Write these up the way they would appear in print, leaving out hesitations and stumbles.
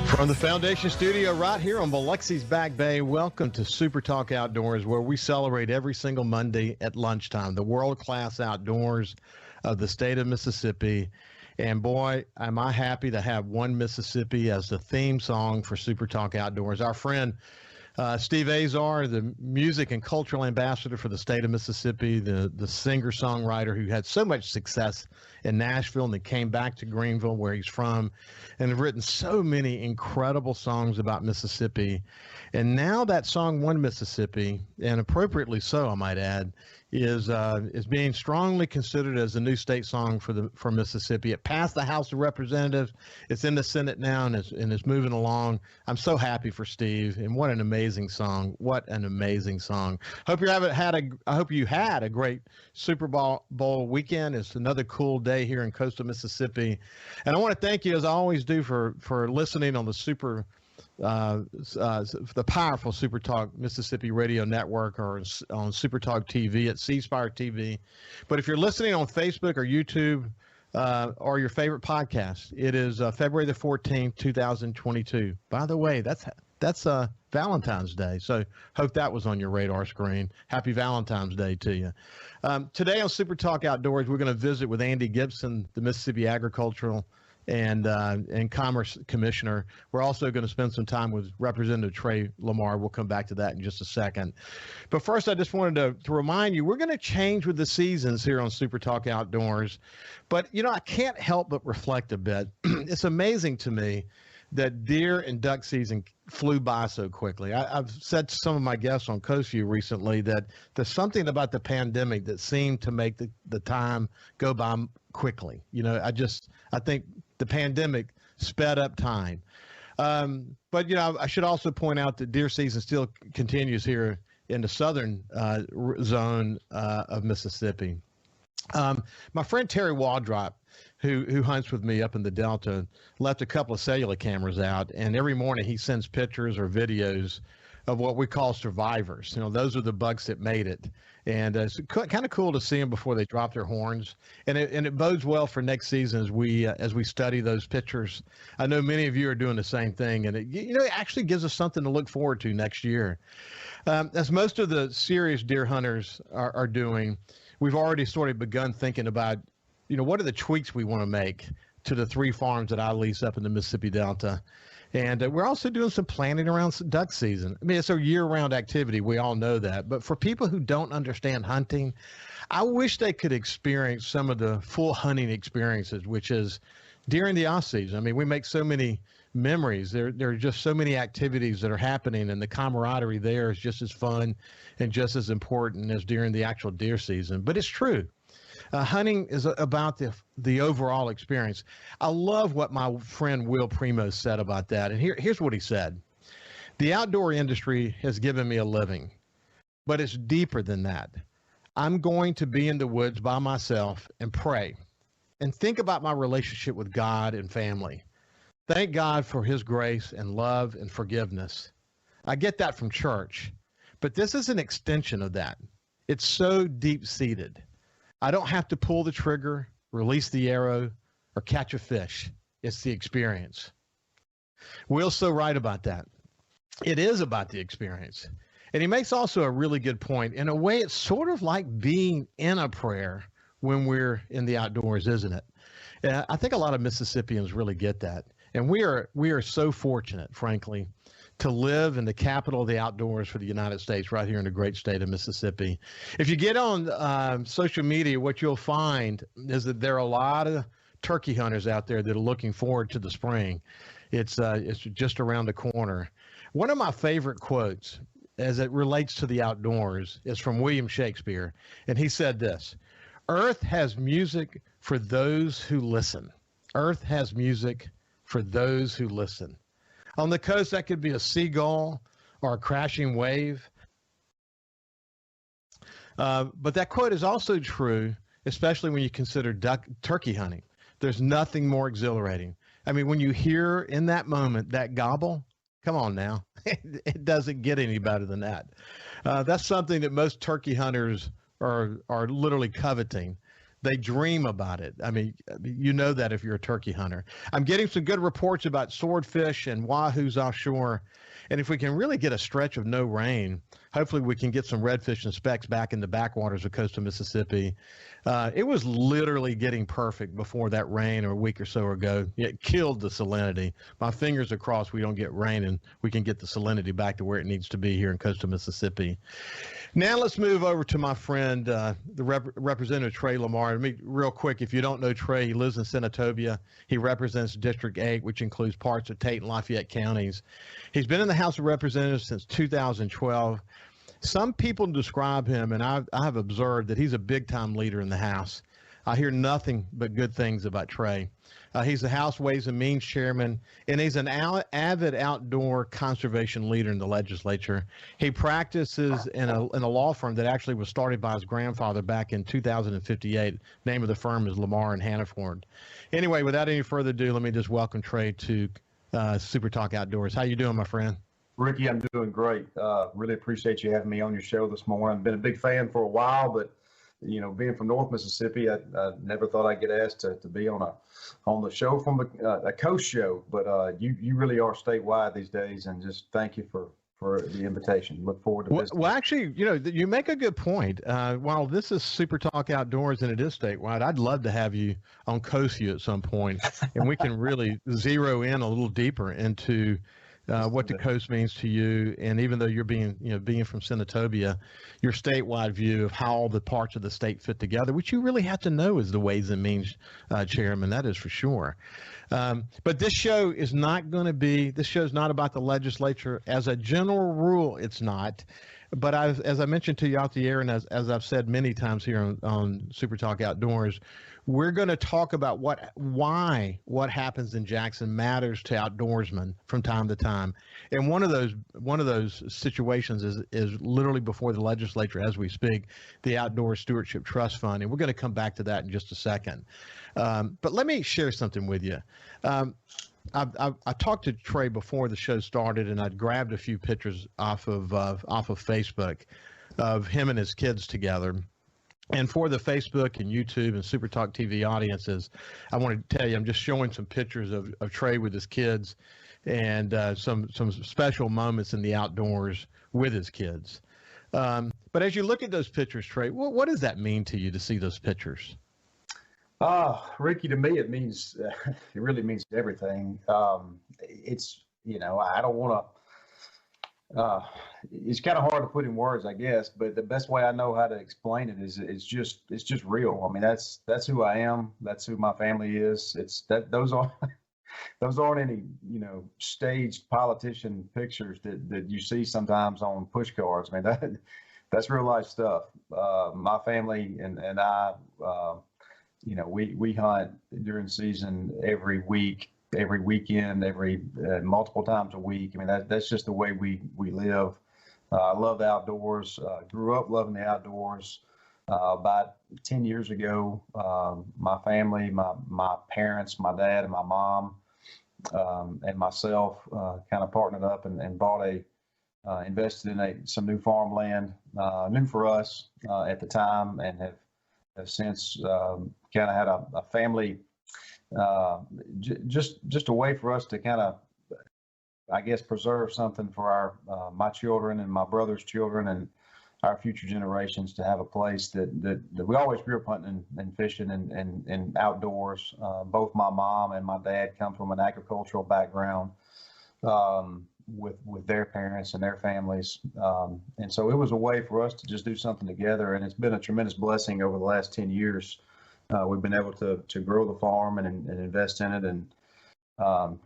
From the Foundation Studio right here on Biloxi's Back Bay, welcome to SuperTalk Outdoors, where we celebrate every single Monday at lunchtime, the world-class outdoors of the state of Mississippi. And boy, am I happy to have One Mississippi as the theme song for SuperTalk Outdoors. Our friend Steve Azar, the music and cultural ambassador for the state of Mississippi, the singer-songwriter who had so much success in Nashville and then came back to Greenville, where he's from, and have written so many incredible songs about Mississippi. And now that song, One Mississippi, and appropriately so, I might add, is being strongly considered as the new state song for Mississippi. It passed the House of Representatives. It's in the Senate now, and it's moving along. I'm so happy for Steve, and what an amazing song! What an amazing song! I hope you had a great Super Bowl weekend. It's another cool day here in coastal Mississippi, and I want to thank you, as I always do, for listening on the the powerful SuperTalk Mississippi Radio Network, or on SuperTalk TV at C-Spire TV. But if you're listening on Facebook or YouTube or your favorite podcast, it is February the 14th, 2022. By the way, that's Valentine's Day, so hope that was on your radar screen. Happy Valentine's Day to you. Today on SuperTalk Outdoors, we're going to visit with Andy Gibson, the Mississippi Agricultural and Commerce Commissioner. We're also going to spend some time with Representative Trey Lamar. We'll come back to that in just a second. But first, I just wanted to remind you, we're going to change with the seasons here on SuperTalk Outdoors. But, I can't help but reflect a bit. It's amazing to me that deer and duck season flew by so quickly. I've said to some of my guests on Coast View recently that there's something about the pandemic that seemed to make the time go by quickly. I think the pandemic sped up time. But I should also point out that deer season still continues here in the southern zone of Mississippi. My friend Terry Waldrop, who hunts with me up in the Delta, left a couple of cellular cameras out, and every morning he sends pictures or videos of what we call survivors. Those are the bucks that made it. And it's kind of cool to see them before they drop their horns. And it bodes well for next season as we study those pictures. I know many of you are doing the same thing, and it actually gives us something to look forward to next year. As most of the serious deer hunters are doing, we've already sort of begun thinking about, what are the tweaks we want to make to the 3 farms that I lease up in the Mississippi Delta. And we're also doing some planning around duck season. I mean, it's a year-round activity. We all know that. But for people who don't understand hunting, I wish they could experience some of the full hunting experiences, which is during the off-season. I mean, we make so many memories. There are just so many activities that are happening, and the camaraderie there is just as fun and just as important as during the actual deer season. But it's true. Hunting is about the overall experience. I love what my friend Will Primo said about that. And here's what he said. The outdoor industry has given me a living, but it's deeper than that. I'm going to be in the woods by myself and pray and think about my relationship with God and family. Thank God for his grace and love and forgiveness. I get that from church, but this is an extension of that. It's so deep-seated. I don't have to pull the trigger, release the arrow, or catch a fish. It's the experience. Will's so right about that. It is about the experience. And he makes also a really good point. In a way, it's sort of like being in a prayer when we're in the outdoors, isn't it? And I think a lot of Mississippians really get that. And we are so fortunate, frankly, to live in the capital of the outdoors for the United States, right here in the great state of Mississippi. If you get on social media, what you'll find is that there are a lot of turkey hunters out there that are looking forward to the spring. It's just around the corner. One of my favorite quotes as it relates to the outdoors is from William Shakespeare. And he said this: "Earth has music for those who listen. Earth has music for those who listen." On the coast, that could be a seagull or a crashing wave. But that quote is also true, especially when you consider turkey hunting. There's nothing more exhilarating. I mean, when you hear in that moment that gobble, come on now, it doesn't get any better than that. That's something that most turkey hunters are literally coveting. They dream about it. I mean, you know that if you're a turkey hunter. I'm getting some good reports about swordfish and wahoos offshore. And if we can really get a stretch of no rain, hopefully we can get some redfish and specks back in the backwaters of coastal Mississippi. It was literally getting perfect before that rain a week or so ago. It killed the salinity. My fingers are crossed we don't get rain and we can get the salinity back to where it needs to be here in coastal Mississippi. Now let's move over to my friend, Representative Trey Lamar. Real quick, if you don't know Trey, he lives in Senatobia. He represents District 8, which includes parts of Tate and Lafayette counties. He's been in the House of Representatives since 2012. Some people describe him, and I have observed that he's a big-time leader in the House. I hear nothing but good things about Trey. He's the House Ways and Means Chairman, and he's an avid outdoor conservation leader in the legislature. He practices in a law firm that actually was started by his grandfather back in 2058. Name of the firm is Lamar and Hannaford. Anyway, without any further ado, let me just welcome Trey to Super Talk Outdoors. How you doing, my friend? Ricky, I'm doing great. Really appreciate you having me on your show this morning. Been a big fan for a while, but you know, being from North Mississippi, I never thought I'd get asked to be on the show from a coast show. But you really are statewide these days, and just thank you for the invitation. Look forward to visiting. Well, actually, you know, you make a good point. While this is Super Talk Outdoors and it is statewide, I'd love to have you on Coast View at some point, and we can really zero in a little deeper into what the coast means to you. And even though you're being from Senatobia, your statewide view of how all the parts of the state fit together, which you really have to know as the Ways and Means Chairman, that is for sure. But this show is not going to be, this show is not about the legislature. As a general rule, it's not. But as I mentioned to you out the air, and as I've said many times here on Super Talk Outdoors, we're going to talk about why what happens in Jackson matters to outdoorsmen from time to time. And one of those situations is literally before the legislature as we speak, the Outdoors Stewardship Trust Fund. And we're going to come back to that in just a second. But let me share something with you. I talked to Trey before the show started, and I'd grabbed a few pictures off of Facebook of him and his kids together. And for the Facebook and YouTube and Super Talk TV audiences, I want to tell you, I'm just showing some pictures of Trey with his kids and some special moments in the outdoors with his kids. But as you look at those pictures, Trey, what does that mean to you to see those pictures? Ricky, to me, it means, it really means everything. It's, you know, I don't want to, it's kind of hard to put in words, I guess, but the best way I know how to explain it is it's just real. I mean, that's who I am. That's who my family is. Those aren't any, you know, staged politician pictures that you see sometimes on push cards. I mean, that's real life stuff. My family and I, you know, we hunt during season every week, every weekend, multiple times a week. I mean, that's just the way we live. I love the outdoors. Grew up loving the outdoors. About 10 years ago, my family, my parents, my dad and my mom, and myself kind of partnered up and bought invested in some new farmland, new for us at the time, and have since kind of had a family, just a way for us to kind of, I guess, preserve something for my children and my brother's children and our future generations to have a place that we always grew up hunting and fishing and outdoors. Both my mom and my dad come from an agricultural background with their parents and their families. And so it was a way for us to just do something together. And it's been a tremendous blessing over the last 10 years. We've been able to grow the farm and invest in it and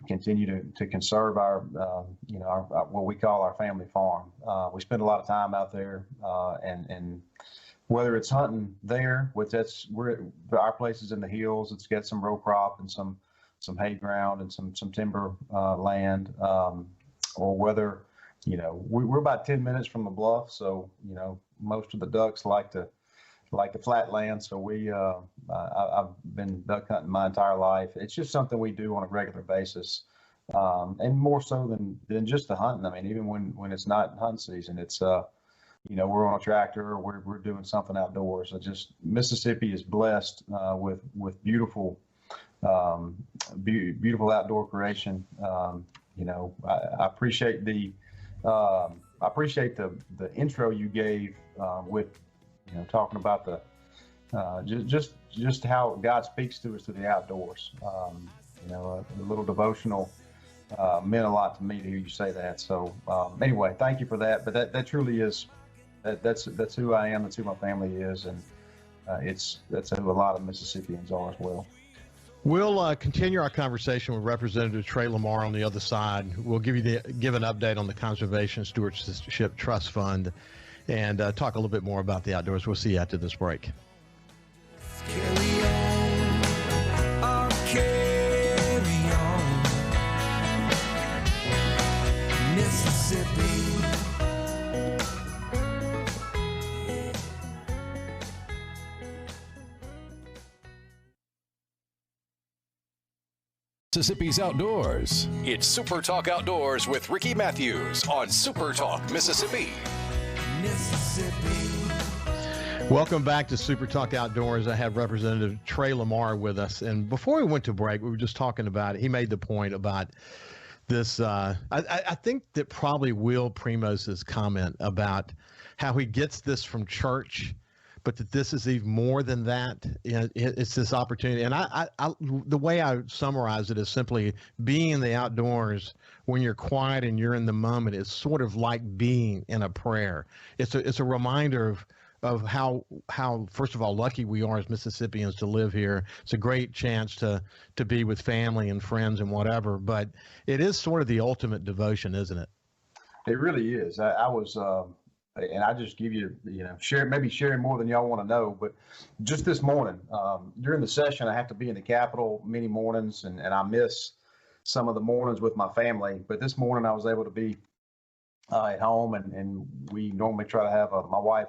continue to conserve our, you know, our what we call our family farm. We spend a lot of time out there, and whether it's hunting there, which our place is in the hills. It's got some row crop and some hay ground and some timber land, or whether, you know, we're about 10 minutes from the bluff, so you know most of the ducks like the flat land. So I've been duck hunting my entire life. It's just something we do on a regular basis, and more so than just the hunting. I mean, even when it's not hunt season, it's we're on a tractor or we're doing something outdoors. Mississippi is blessed with beautiful beautiful outdoor creation. I appreciate the intro you gave with talking about the just how God speaks to us through the outdoors. A little devotional meant a lot to me to hear you say that. So anyway, thank you for that. But that truly is that's who I am. That's who my family is, and that's who a lot of Mississippians are as well. We'll continue our conversation with Representative Trey Lamar on the other side. We'll give an update on the Conservation Stewardship Trust Fund and talk a little bit more about the outdoors. We'll see you after this break. Carry on, Mississippi. Mississippi's Outdoors. It's SuperTalk Outdoors with Ricky Matthews on SuperTalk Mississippi. Welcome back to SuperTalk Outdoors. I have Representative Trey Lamar with us. And before we went to break, we were just talking about it. He made the point about this. I think that probably Will Primos's comment about how he gets this from church, but that this is even more than that. It's this opportunity. And the way I summarize it is simply being in the outdoors when you're quiet and you're in the moment is sort of like being in a prayer. It's a reminder of how first of all lucky we are as Mississippians to live here. It's a great chance to be with family and friends and whatever, but it is sort of the ultimate devotion, isn't it? It really is. I was and I just give you, sharing more than y'all want to know, but just this morning, during the session, I have to be in the Capitol many mornings, and I miss some of the mornings with my family. But this morning, I was able to be at home, and we normally try to have my wife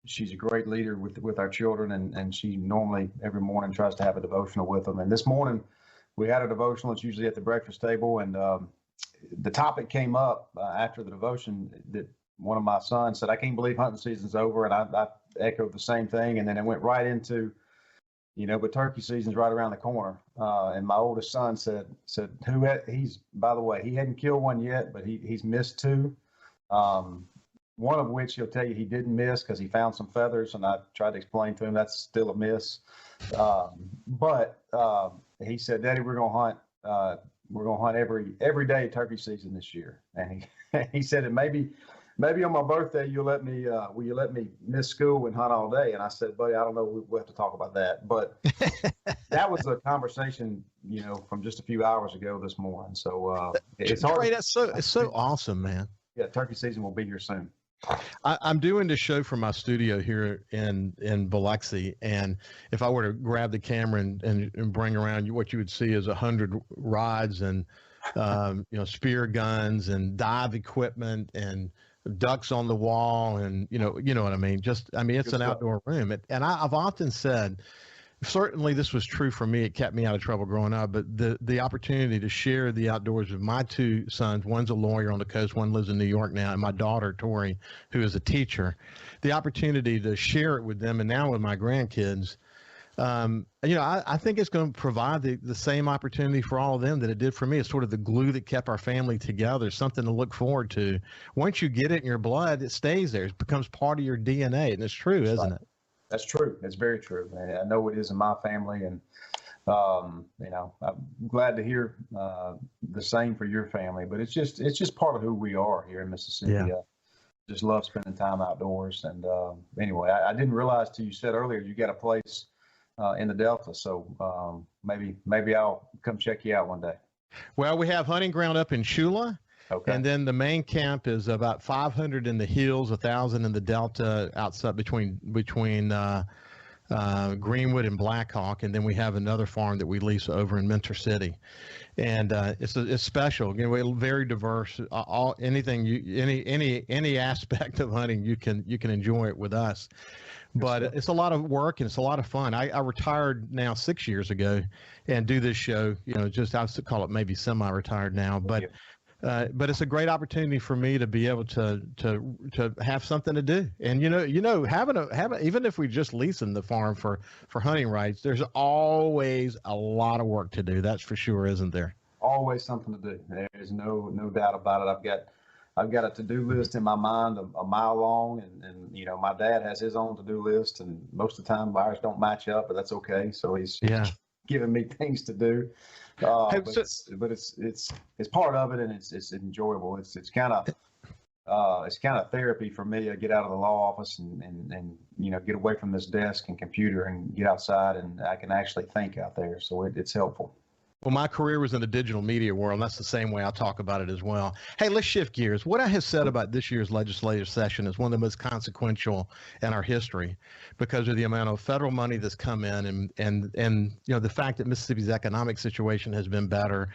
she's a great leader with our children, and she normally every morning tries to have a devotional with them. And this morning, we had a devotional. It's usually at the breakfast table, and the topic came up after the devotion that one of my sons said, "I can't believe hunting season's over," and I echoed the same thing. And then it went right into, but turkey season's right around the corner. And my oldest son said, by the way, he hadn't killed one yet, but he's missed two. One of which he'll tell you he didn't miss because he found some feathers, and I tried to explain to him that's still a miss. But he said, "Daddy, we're gonna hunt every day turkey season this year." And he said, "And maybe on my birthday, will you let me miss school and hunt all day?" And I said, "Buddy, I don't know. We'll have to talk about that." But that was a conversation, from just a few hours ago this morning. So it's hard. It's so awesome, man. Yeah, turkey season will be here soon. I'm doing this show from my studio here in Biloxi, and if I were to grab the camera and bring around what you would see is 100 rods and spear guns and dive equipment and ducks on the wall, and you know what I mean. It's an outdoor room, and I've often said, certainly this was true for me. It kept me out of trouble growing up, but the opportunity to share the outdoors with my two sons, one's a lawyer on the coast, one lives in New York now, and my daughter Tori, who is a teacher, the opportunity to share it with them, and now with my grandkids. I think it's going to provide the same opportunity for all of them that it did for me. It's sort of the glue that kept our family together, something to look forward to. Once you get it in your blood, it stays there. It becomes part of your DNA, and it's true, isn't it? That's true. It's very true. And I know it is in my family, and I'm glad to hear the same for your family. But it's just part of who we are here in Mississippi. Yeah. Just love spending time outdoors. And anyway, I didn't realize till you said earlier you got a place in the Delta, so maybe I'll come check you out one day. Well, we have hunting ground up in Chula. Okay. And then the main camp is about 500 in the hills, 1,000 in the Delta, outside between Greenwood and Blackhawk, and then we have another farm that we lease over in Mentor City, and it's special. We're very diverse. Any aspect of hunting you can enjoy it with us. But it's a lot of work and it's a lot of fun. I retired now 6 years ago, and do this show. I call it maybe semi-retired now, but. But it's a great opportunity for me to be able to have something to do. And having even if we just leasing the farm for hunting rights, there's always a lot of work to do. That's for sure, isn't there? Always something to do. There's no doubt about it. I've got a to-do list in my mind a mile long, and my dad has his own to-do list, and most of the time ours don't match up, but that's okay. So he's giving me things to do. But it's part of it, and it's enjoyable. It's kind of therapy for me. I get out of the law office and get away from this desk and computer and get outside, and I can actually think out there. So it's helpful. Well, my career was in the digital media world, and that's the same way I talk about it as well. Hey, let's shift gears. What I have said about this year's legislative session is one of the most consequential in our history because of the amount of federal money that's come in and the fact that Mississippi's economic situation has been better.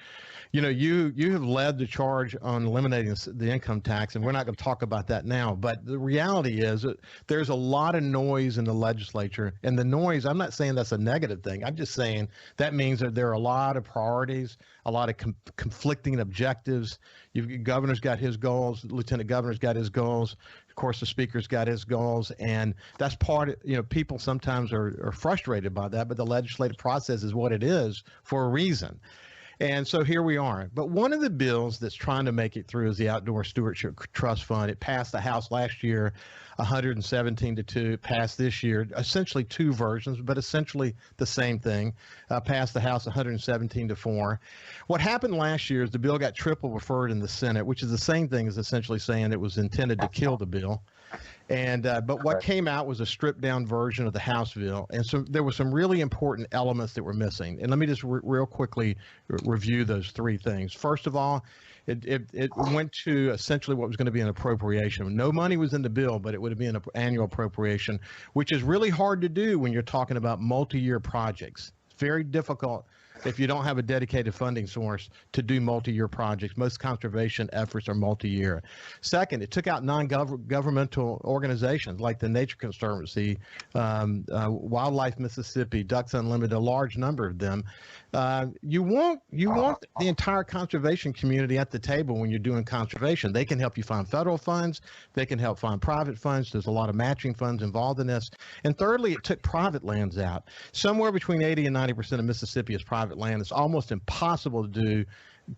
You have led the charge on eliminating the income tax, and we're not going to talk about that now. But the reality is that there's a lot of noise in the legislature, and the noise, I'm not saying that's a negative thing. I'm just saying that means that there are a lot of priorities, a lot of conflicting objectives. Governor's got his goals, lieutenant governor's got his goals. Of course, the speaker's got his goals, and that's part of, people sometimes are frustrated by that, but the legislative process is what it is for a reason. And so here we are. But one of the bills that's trying to make it through is the Outdoors Stewardship Trust Fund. It passed the House last year, 117-2. It passed this year, essentially two versions, but essentially the same thing. Passed the House 117-4. What happened last year is the bill got triple referred in the Senate, which is the same thing as essentially saying it was intended to kill the bill. And but what came out was a stripped down version of the House bill, and so there were some really important elements that were missing. And let me just real quickly review those three things. First of all, it went to essentially what was going to be an appropriation. No money was in the bill, but it would have been an annual appropriation, which is really hard to do when you're talking about multi-year projects. It's very difficult if you don't have a dedicated funding source to do multi-year projects. Most conservation efforts are multi-year. Second, it took out non-governmental organizations like the Nature Conservancy, Wildlife Mississippi, Ducks Unlimited, a large number of them. You want the entire conservation community at the table when you're doing conservation. They can help you find federal funds. They can help find private funds. There's a lot of matching funds involved in this. And thirdly, it took private lands out. Somewhere between 80 and 90% of Mississippi is private land. It's almost impossible to do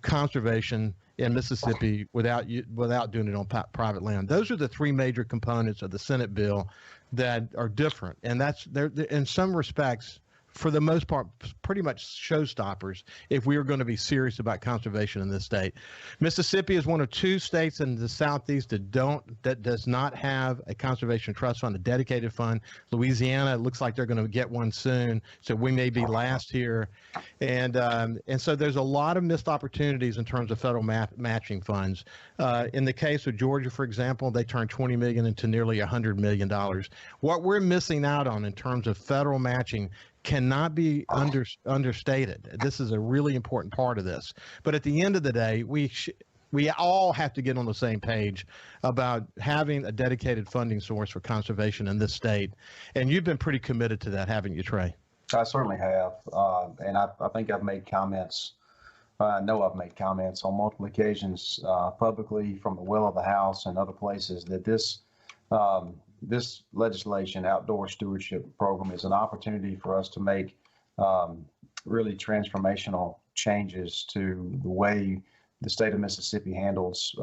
conservation in Mississippi without doing it on private land. Those are the three major components of the Senate bill that are different, and they're in some respects, for the most part, pretty much showstoppers if we are going to be serious about conservation in this state. Mississippi is one of two states in the Southeast that does not have a conservation trust fund, a dedicated fund. Louisiana, it looks like they're going to get one soon, so we may be last here. And so there's a lot of missed opportunities in terms of federal matching funds. In the case of Georgia, for example, they turned $20 million into nearly $100 million. What we're missing out on in terms of federal matching cannot be understated. This is a really important part of this. But at the end of the day, we all have to get on the same page about having a dedicated funding source for conservation in this state. And you've been pretty committed to that, haven't you, Trey? I certainly have. And I think I've made comments. I know I've made comments on multiple occasions publicly from the well of the House and other places that this legislation, Outdoor Stewardship Program, is an opportunity for us to make really transformational changes to the way the state of Mississippi handles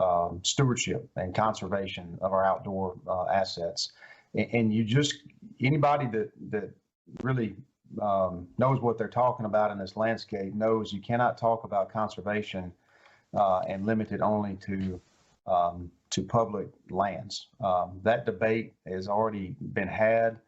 stewardship and conservation of our outdoor assets. And anybody that really knows what they're talking about in this landscape knows you cannot talk about conservation and limit it only to public lands. That debate has already been had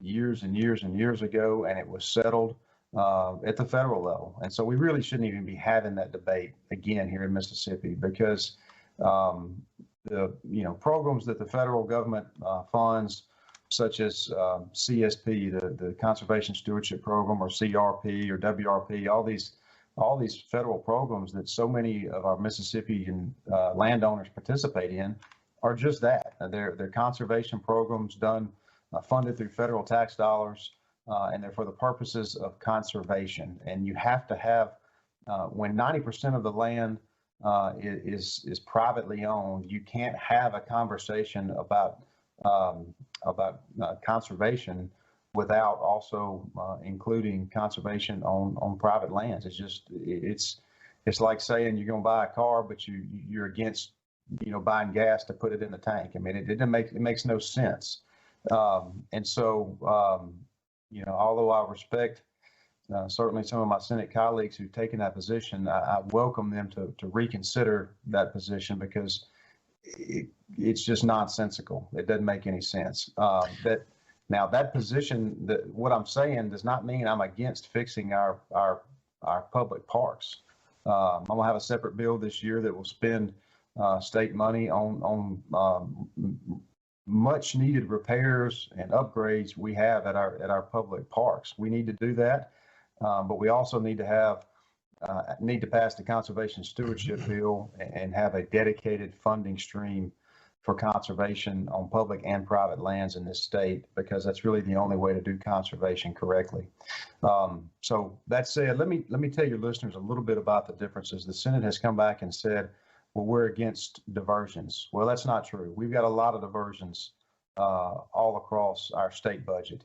years and years and years ago, and it was settled at the federal level. And so we really shouldn't even be having that debate again here in Mississippi, because the programs that the federal government funds, such as CSP, the Conservation Stewardship Program, or CRP or WRP, all these federal programs that so many of our Mississippian landowners participate in are just that. They're conservation programs funded through federal tax dollars, and they're for the purposes of conservation. And you have to have, when 90% of the land is privately owned, you can't have a conversation about conservation without also including conservation on private lands. It's like saying you're going to buy a car, but you're against buying gas to put it in the tank. I mean, it makes no sense. And so although I respect certainly some of my Senate colleagues who've taken that position, I welcome them to reconsider that position, because it's just nonsensical. It doesn't make any sense. That position, what I'm saying does not mean I'm against fixing our public parks. I'm gonna have a separate bill this year that will spend state money on much needed repairs and upgrades we have at our public parks. We need to do that, but we also need to pass the conservation stewardship bill and have a dedicated funding stream for conservation on public and private lands in this state, because that's really the only way to do conservation correctly. So that said, let me tell your listeners a little bit about the differences. The Senate has come back and said, well, we're against diversions. Well, that's not true. We've got a lot of diversions all across our state budget.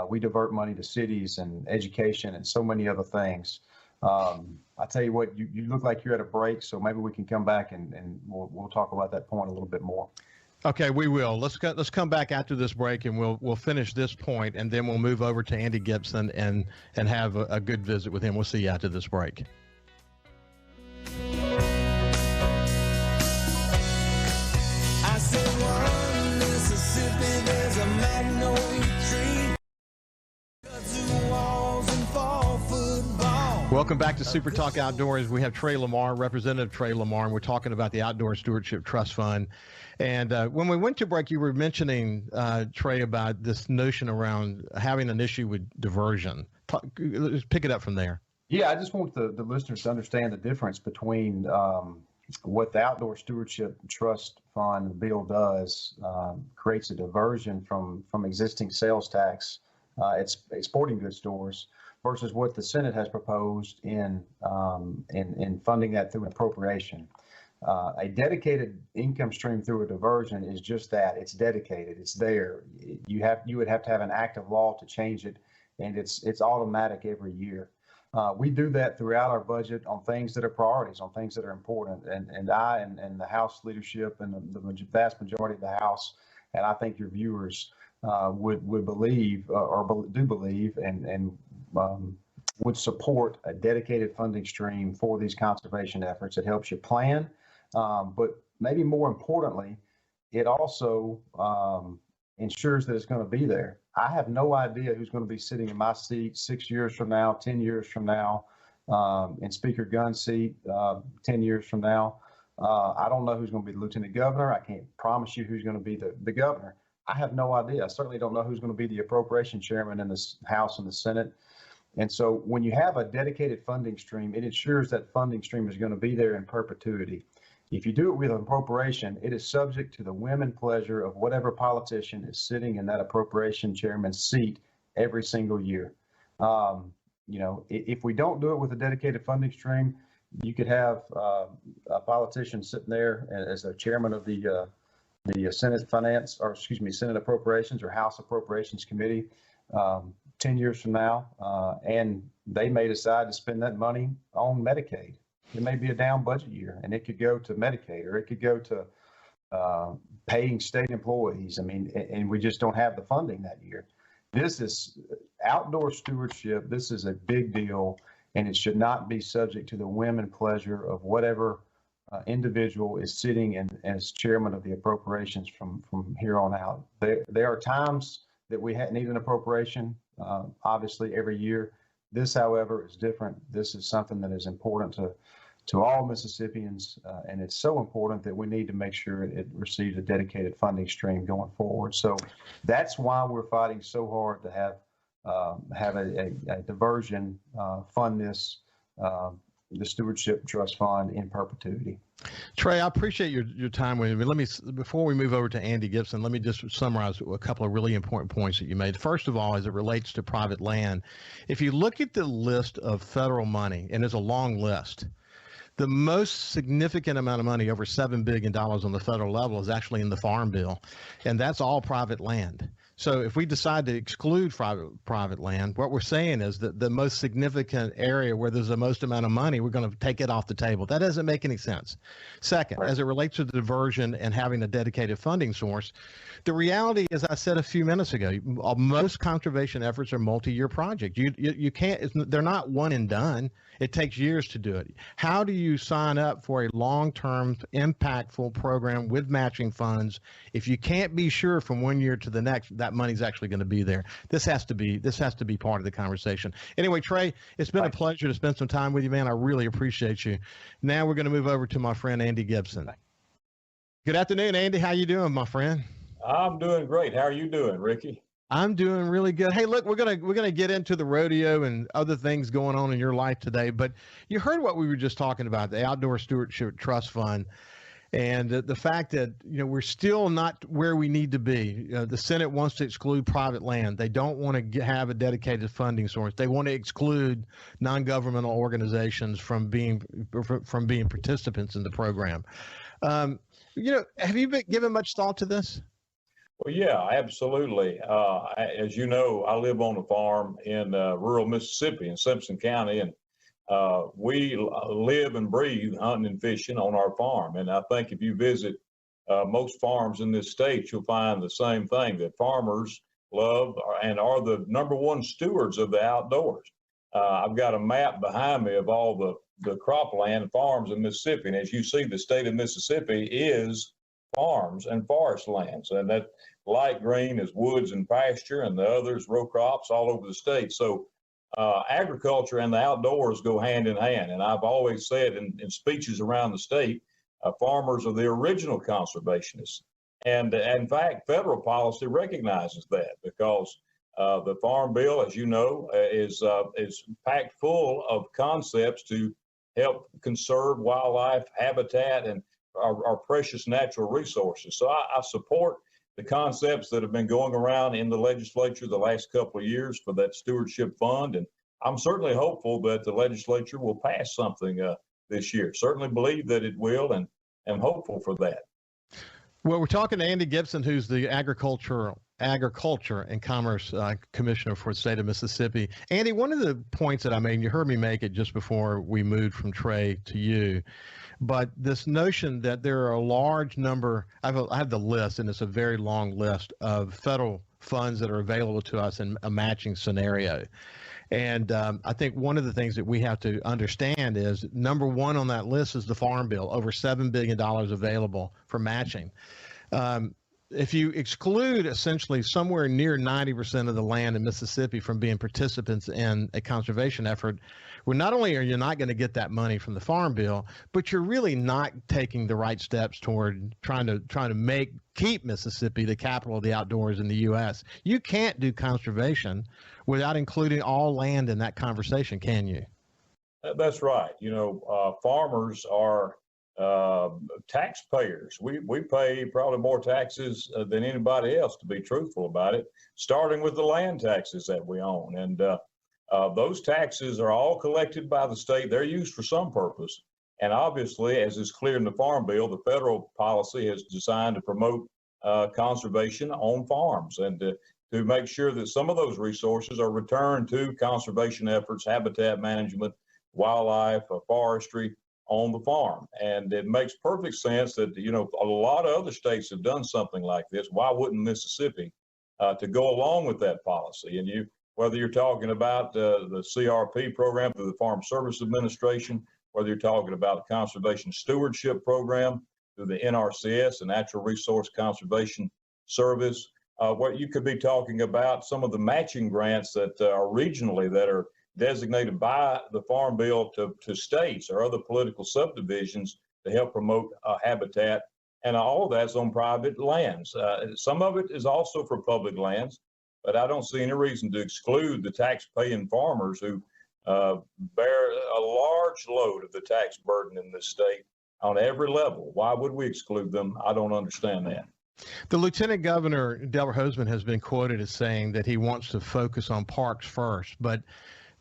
We divert money to cities and education and so many other things. I tell you what, you look like you're at a break, so maybe we can come back and we'll talk about that point a little bit more. Okay, we will. Let's come back after this break, and we'll finish this point, and then we'll move over to Andy Gibson and have a good visit with him. We'll see you after this break. I said, one Mississippi, there's a magnolia tree. Walls and 4-foot ball. Welcome back to Super Talk Outdoors. We have Trey Lamar, Representative Trey Lamar, and we're talking about the Outdoors Stewardship Trust Fund. And when we went to break, you were mentioning, Trey, about this notion around having an issue with diversion. Let's pick it up from there. Yeah, I just want the listeners to understand the difference between what the Outdoor Stewardship Trust Fund bill does. Creates a diversion from existing sales tax at sporting goods stores versus what the Senate has proposed in funding that through an appropriation. A dedicated income stream through a diversion is just that. It's dedicated. It's there. You would have to have an act of law to change it, and it's automatic every year. We do that throughout our budget on things that are priorities, on things that are important. And I and the House leadership and the vast majority of the House, and I think your viewers would believe or do believe and would support a dedicated funding stream for these conservation efforts. It helps you plan, but maybe more importantly, it also ensures that it's going to be there. I have no idea who's going to be sitting in my seat 6 years from now, 10 years from now, in Speaker Gunn's seat 10 years from now. I don't know who's going to be the lieutenant governor. I can't promise you who's going to be the governor. I have no idea. I certainly don't know who's going to be the appropriation chairman in the House and the Senate. And so when you have a dedicated funding stream, it ensures that funding stream is going to be there in perpetuity. If you do it with an appropriation, it is subject to the whim and pleasure of whatever politician is sitting in that appropriation chairman's seat every single year. If we don't do it with a dedicated funding stream, you could have a politician sitting there as the chairman of the Senate Senate Appropriations or House Appropriations Committee 10 years from now, and they may decide to spend that money on Medicaid. It may be a down budget year, and it could go to Medicaid, or it could go to paying state employees. I mean, and we just don't have the funding that year. This is outdoor stewardship. This is a big deal, and it should not be subject to the whim and pleasure of whatever individual is sitting as chairman of the appropriations from here on out. There are times that we need an appropriation, obviously every year. This, however, is different. This is something that is important to all Mississippians, and it's so important that we need to make sure it receives a dedicated funding stream going forward. So that's why we're fighting so hard to have a diversion fund this the Stewardship Trust Fund in perpetuity. Trey, I appreciate your time with me. Before we move over to Andy Gibson, let me just summarize a couple of really important points that you made. First of all, as it relates to private land, if you look at the list of federal money, and it's a long list, The most significant amount of money, over $7 billion on the federal level, is actually in the Farm Bill, and that's all private land. So if we decide to exclude private land, what we're saying is that the most significant area where there's the most amount of money, we're going to take it off the table. That doesn't make any sense. Second, Right. as it relates to the diversion and having a dedicated funding source, the reality, as I said a few minutes ago, most conservation efforts are multi-year projects. You can't, they're not one and done. It takes years to do it. How do you sign up for a long-term, impactful program with matching funds if you can't be sure from one year to the next that money's actually going to be there? This has to be part of the conversation. Anyway, Trey, it's been a pleasure to spend some time with you, man. I really appreciate you. Now we're going to move over to my friend Andy Gibson. Good afternoon, Andy. How you doing, my friend? I'm doing great. How are you doing, Ricky? I'm doing really good. Hey, look, we're gonna get into the rodeo and other things going on in your life today. But you heard what we were just talking about, the Outdoors Stewardship Trust Fund, and the fact that we're still not where we need to be. The Senate wants to exclude private land. They don't want to have a dedicated funding source. They want to exclude non-governmental organizations from being participants in the program. Have you been given much thought to this? Well, yeah, absolutely. As you know, I live on a farm in rural Mississippi in Simpson County, and we live and breathe hunting and fishing on our farm. And I think if you visit most farms in this state, you'll find the same thing, that farmers love and are the number one stewards of the outdoors. I've got a map behind me of all the cropland farms in Mississippi. And as you see, the state of Mississippi is farms and forest lands. And that light green is woods and pasture, and the others row crops all over the state. So agriculture and the outdoors go hand in hand. And I've always said in speeches around the state, farmers are the original conservationists. And in fact, federal policy recognizes that, because the Farm Bill, as you know, is packed full of concepts to help conserve wildlife, habitat, and our precious natural resources. So I support the concepts that have been going around in the legislature the last couple of years for that stewardship fund. And I'm certainly hopeful that the legislature will pass something this year. Certainly believe that it will, and am hopeful for that. Well, we're talking to Andy Gibson, who's the Agriculture and Commerce Commissioner for the state of Mississippi. Andy, one of the points that I made, and you heard me make it just before we moved from Trey to you, but this notion that there are a large number, I have the list, and it's a very long list of federal funds that are available to us in a matching scenario. And I think one of the things that we have to understand is, number one on that list is the Farm Bill, over $7 billion available for matching. If you exclude essentially somewhere near 90% of the land in Mississippi from being participants in a conservation effort, well, not only are you not going to get that money from the Farm Bill, but you're really not taking the right steps toward trying to keep Mississippi the capital of the outdoors in the U.S. You can't do conservation without including all land in that conversation, can you? That's right. Farmers are taxpayers. We pay probably more taxes than anybody else, to be truthful about it, starting with the land taxes that we own. And those taxes are all collected by the state. They're used for some purpose. And obviously, as is clear in the Farm Bill, the federal policy is designed to promote conservation on farms, and to make sure that some of those resources are returned to conservation efforts, habitat management, wildlife, forestry on the farm. And it makes perfect sense that, a lot of other states have done something like this. Why wouldn't Mississippi to go along with that policy? And whether you're talking about the CRP program through the Farm Service Administration, whether you're talking about the Conservation Stewardship Program through the NRCS, the Natural Resource Conservation Service, what you could be talking about some of the matching grants that are regionally that are designated by the Farm Bill to states or other political subdivisions to help promote habitat. And all of that's on private lands. Some of it is also for public lands, but I don't see any reason to exclude the tax-paying farmers who bear a large load of the tax burden in this state on every level. Why would we exclude them? I don't understand that. The Lieutenant Governor, Delbert Hosemann, has been quoted as saying that he wants to focus on parks first. But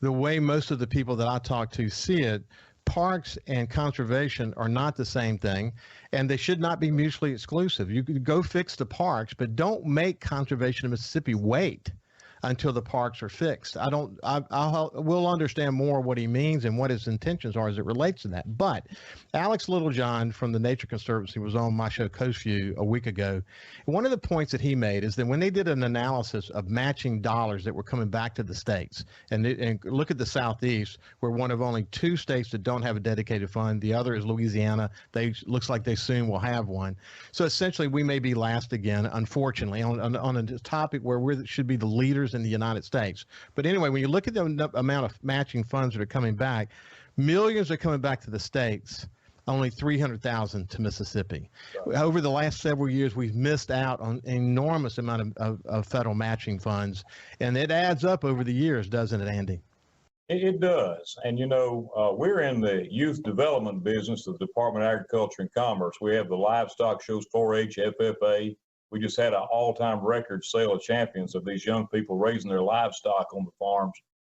the way most of the people that I talk to see it, parks and conservation are not the same thing, and they should not be mutually exclusive. You could go fix the parks, but don't make conservation in Mississippi wait until the parks are fixed. We'll understand more what he means and what his intentions are as it relates to that. But Alex Littlejohn from the Nature Conservancy was on my show Coast View a week ago. One of the points that he made is that when they did an analysis of matching dollars that were coming back to the states, and look at the Southeast, we're one of only 2 states that don't have a dedicated fund. The other is Louisiana. Looks like they soon will have one. So essentially, we may be last again, unfortunately, on a topic where we should be the leaders in the United States. But anyway, when you look at the amount of matching funds that are coming back, millions are coming back to the states, only 300,000 to Mississippi. Right. Over the last several years, we've missed out on an enormous amount of federal matching funds, and it adds up over the years, doesn't it, Andy? It does. And, we're in the youth development business of the Department of Agriculture and Commerce. We have the livestock shows, 4-H, FFA. We just had an all-time record sale of champions of these young people raising their livestock on the farms.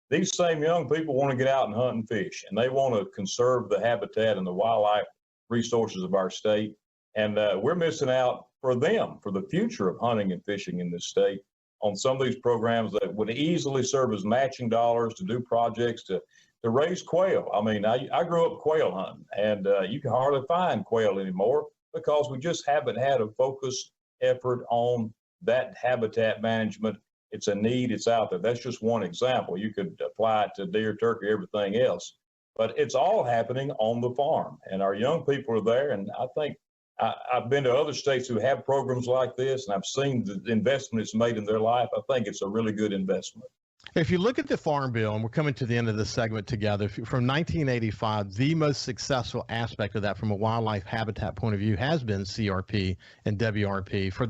These same young people want to get out and hunt and fish, and they want to conserve the habitat and the wildlife resources of our state. And we're missing out for them, for the future of hunting and fishing in this state, on some of these programs that would easily serve as matching dollars to do projects to raise quail. I mean, I grew up quail hunting, and you can hardly find quail anymore because we just haven't had a focused effort on that habitat management. It's a need, it's out there. That's just one example. You could apply it to deer, turkey, everything else, but it's all happening on the farm, and our young people are there. And I think I've been to other states who have programs like this, and I've seen the investment it's made in their life. I think it's a really good investment. If you look at the Farm Bill, and we're coming to the end of this segment together, from 1985, the most successful aspect of that from a wildlife habitat point of view has been CRP and WRP. For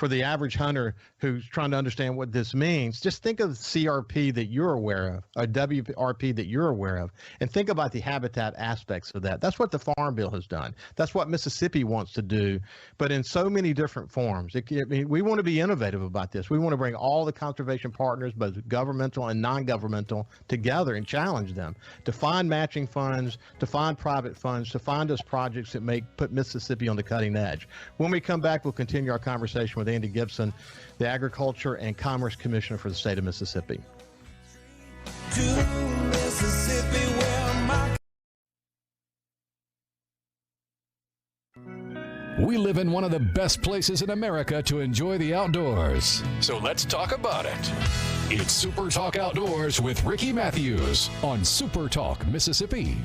the average hunter who's trying to understand what this means, just think of CRP that you're aware of, or WRP that you're aware of, and think about the habitat aspects of that. That's what the Farm Bill has done. That's what Mississippi wants to do, but in so many different forms. We want to be innovative about this. We want to bring all the conservation partners, both governmental and non-governmental, together and challenge them to find matching funds, to find private funds, to find those projects that put Mississippi on the cutting edge. When we come back, we'll continue our conversation with Andy Gibson, the Agriculture and Commerce Commissioner for the state of Mississippi. We live in one of the best places in America to enjoy the outdoors. So let's talk about it. It's Super Talk Outdoors with Ricky Matthews on Super Talk Mississippi.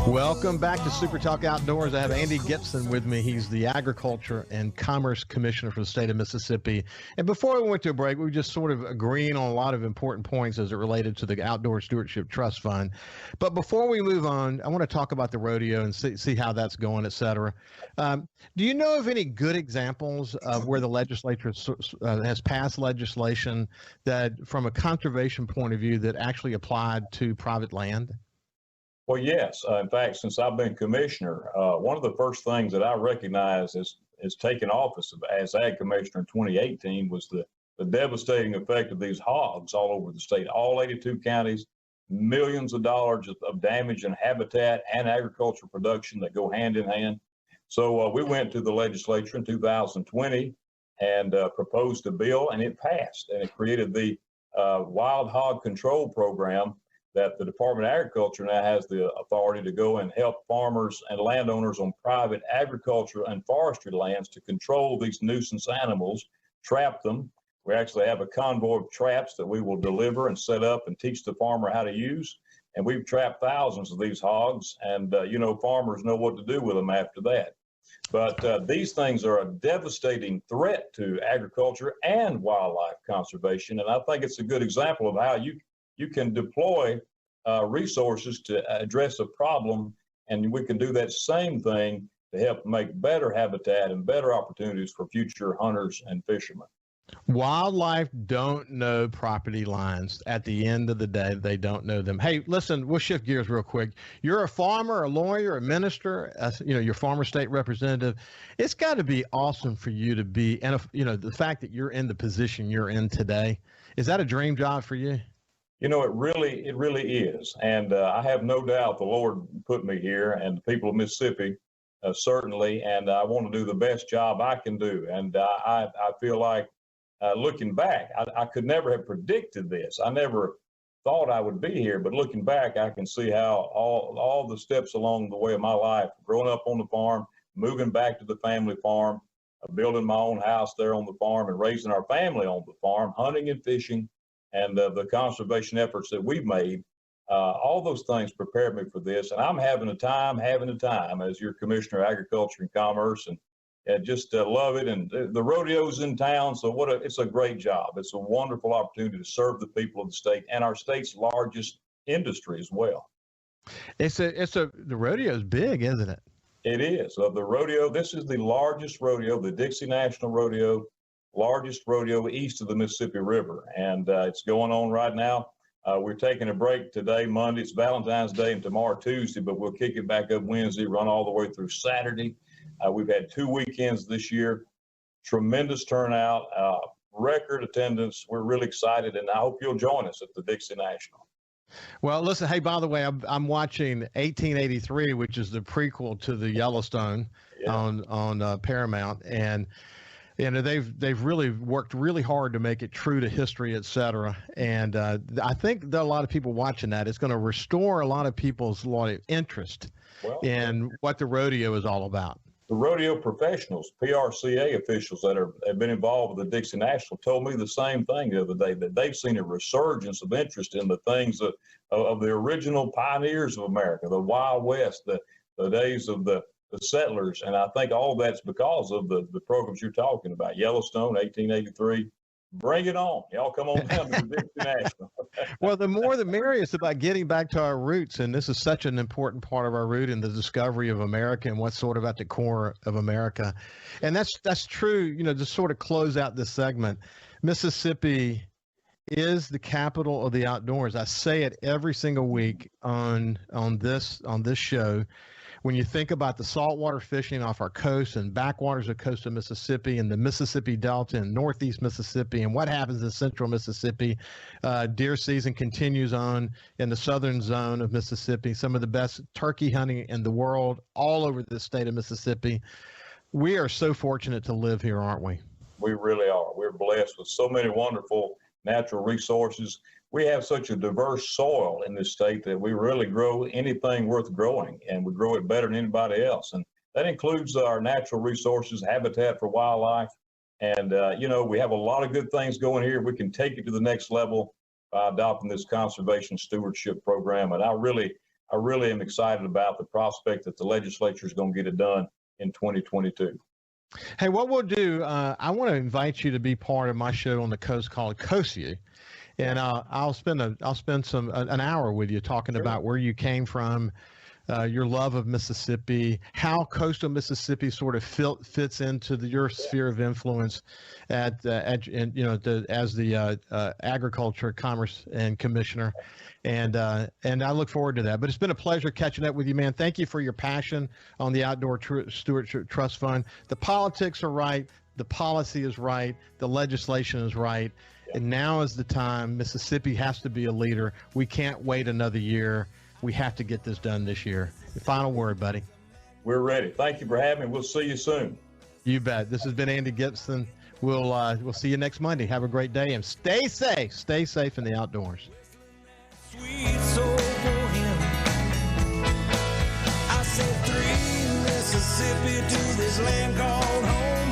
Welcome back to Super Talk Outdoors. I have Andy Gibson with me. He's the Agriculture and Commerce Commissioner for the state of Mississippi. And before we went to a break, we were just sort of agreeing on a lot of important points as it related to the Outdoors Stewardship Trust Fund. But before we move on, I want to talk about the rodeo and see how that's going, et cetera. Do you know of any good examples of where the legislature has passed legislation that, from a conservation point of view, that actually applied to private land? Well, yes. In fact, since I've been commissioner, one of the first things that I recognized as taking office as Ag Commissioner in 2018 was the devastating effect of these hogs all over the state, all 82 counties, millions of dollars of damage in habitat and agricultural production that go hand in hand. So we went to the legislature in 2020 and proposed a bill, and it passed, and it created the Wild Hog Control Program that the Department of Agriculture now has the authority to go and help farmers and landowners on private agriculture and forestry lands to control these nuisance animals, trap them. We actually have a convoy of traps that we will deliver and set up and teach the farmer how to use. And we've trapped thousands of these hogs, and farmers know what to do with them after that. But these things are a devastating threat to agriculture and wildlife conservation. And I think it's a good example of how you can deploy resources to address a problem, and we can do that same thing to help make better habitat and better opportunities for future hunters and fishermen. Wildlife don't know property lines. At the end of the day, they don't know them. Hey, listen, we'll shift gears real quick. You're a farmer, a lawyer, a minister, your former state representative. It's got to be awesome for you to be, and the fact that you're in the position you're in today, is that a dream job for you? You know, it really is. And I have no doubt the Lord put me here, and the people of Mississippi certainly, and I want to do the best job I can do. And I feel like looking back, I could never have predicted this. I never thought I would be here, but looking back, I can see how all the steps along the way of my life, growing up on the farm, moving back to the family farm, building my own house there on the farm, and raising our family on the farm, hunting and fishing, and the conservation efforts that we've made, all those things prepared me for this. And I'm having a time as your Commissioner of Agriculture and Commerce, and just love it. And the rodeo's in town, so it's a great job. It's a wonderful opportunity to serve the people of the state and our state's largest industry as well. The rodeo's big, isn't it? It is. The rodeo, this is the largest rodeo, the Dixie National Rodeo, largest rodeo east of the Mississippi River. And it's going on right now. We're taking a break today, Monday. It's Valentine's Day, and tomorrow, Tuesday, but we'll kick it back up Wednesday, run all the way through Saturday. We've had 2 weekends this year, tremendous turnout, record attendance. We're really excited, and I hope you'll join us at the Dixie National. Well, listen, hey, by the way, I'm watching 1883, which is the prequel to the Yellowstone on Paramount, and they've really worked really hard to make it true to history, et cetera. And I think that a lot of people watching that, it's going to restore a lot of people's interest in what the rodeo is all about. The rodeo professionals, PRCA officials that have been involved with the Dixie National told me the same thing the other day, that they've seen a resurgence of interest in the things of the original pioneers of America, the Wild West, the days of the settlers. And I think all of that's because of the programs you're talking about. Yellowstone, 1883. Bring it on. Y'all come on down to the Dixie National. Well, the more the merrier. It's about getting back to our roots. And this is such an important part of our root in the discovery of America and what's sort of at the core of America. And that's true, to sort of close out this segment. Mississippi is the capital of the outdoors. I say it every single week on this show. When you think about the saltwater fishing off our coast and backwaters of coastal Mississippi and the Mississippi Delta and Northeast Mississippi and what happens in central Mississippi, deer season continues on in the southern zone of Mississippi, some of the best turkey hunting in the world all over the state of Mississippi. We are so fortunate to live here, aren't we? We really are. We're blessed with so many wonderful natural resources. We have such a diverse soil in this state that we really grow anything worth growing, and we grow it better than anybody else. And that includes our natural resources, habitat for wildlife. And, we have a lot of good things going here. We can take it to the next level by adopting this conservation stewardship program. And I really am excited about the prospect that the legislature is going to get it done in 2022. Hey, what we'll do, I want to invite you to be part of my show on the coast called Coast You. And I'll spend an hour with you talking about where you came from, your love of Mississippi, how coastal Mississippi sort of fits into your sphere of influence as the Agriculture, Commerce, and Commissioner. And I look forward to that. But it's been a pleasure catching up with you, man. Thank you for your passion on the Outdoors Stewardship Trust Fund. The politics are right. The policy is right. The legislation is right. And now is the time. Mississippi has to be a leader. We can't wait another year. We have to get this done this year. The final word, buddy. We're ready. Thank you for having me. We'll see you soon. You bet. This has been Andy Gibson. We'll see you next Monday. Have a great day and stay safe. Stay safe in the outdoors. Sweet soul for him. I said 3 Mississippi to this land called home.